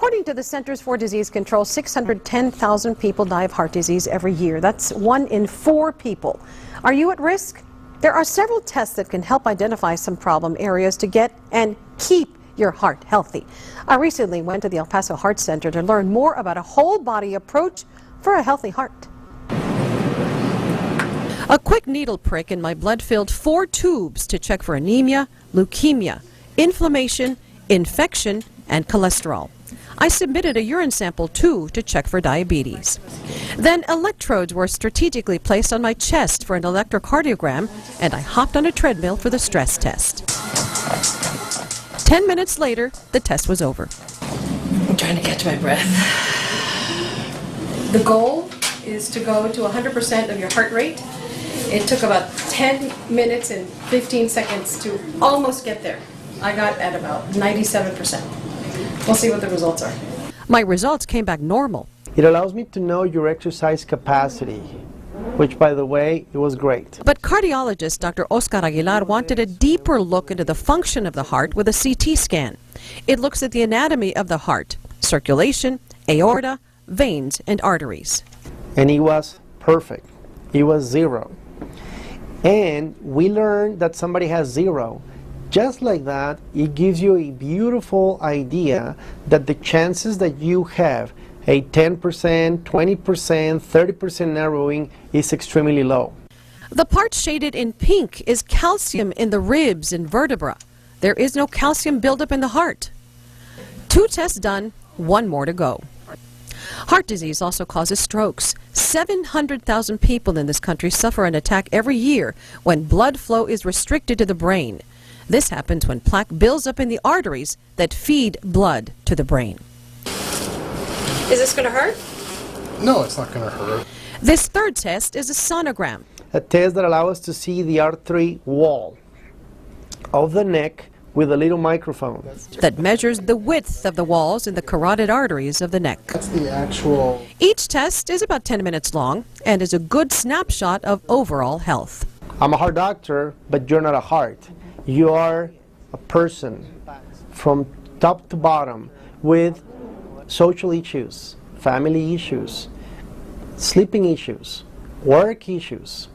According to the Centers for Disease Control, 610,000 people die of heart disease every year. That's 1 in 4 people. Are you at risk? There are several tests that can help identify some problem areas to get and keep your heart healthy. I recently went to the El Paso Heart Center to learn more about a whole-body approach for a healthy heart. A quick needle prick in my blood filled 4 tubes to check for anemia, leukemia, inflammation, infection, and cholesterol. I submitted a urine sample too to check for diabetes. Then electrodes were strategically placed on my chest for an electrocardiogram, and I hopped on a treadmill for the stress test. 10 minutes later, the test was over. I'm trying to catch my breath. The goal is to go to 100% of your heart rate. It took about 10 minutes and 15 seconds to almost get there. I got at about 97%. We'll see what the results are. My results came back normal. It allows me to know your exercise capacity, which, by the way, it was great. But cardiologist Dr. Oscar Aguilar wanted a deeper look into the function of the heart with a CT scan. It looks at the anatomy of the heart, circulation, aorta, veins, and arteries. And it was perfect. It was 0. And we learned that somebody has 0. Just like that, it gives you a beautiful idea that the chances that you have a 10%, 20%, 30% narrowing is extremely low. The part shaded in pink is calcium in the ribs and vertebra. There is no calcium buildup in the heart. 2 tests done, 1 more to go. Heart disease also causes strokes. 700,000 people in this country suffer an attack every year when blood flow is restricted to the brain. This happens when plaque builds up in the arteries that feed blood to the brain. Is this going to hurt? No, it's not going to hurt. This third test is a sonogram. A test that allows us to see the artery wall of the neck with a little microphone. That measures the width of the walls in the carotid arteries of the neck. That's the actual... Each test is about 10 minutes long and is a good snapshot of overall health. I'm a heart doctor, but you're not a heart. You are a person from top to bottom with social issues, family issues, sleeping issues, work issues,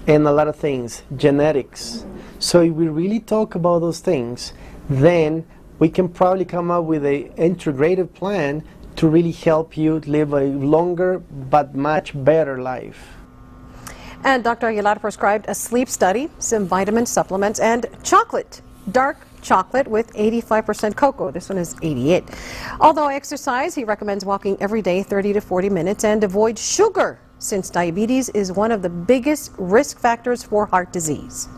and a lot of things, genetics. So if we really talk about those things, then we can probably come up with an integrated plan to really help you live a longer but much better life. And Dr. Aguilar prescribed a sleep study, some vitamin supplements, and chocolate, dark chocolate with 85% cocoa. This one is 88. Although exercise, he recommends walking every day 30 to 40 minutes and avoid sugar, since diabetes is one of the biggest risk factors for heart disease.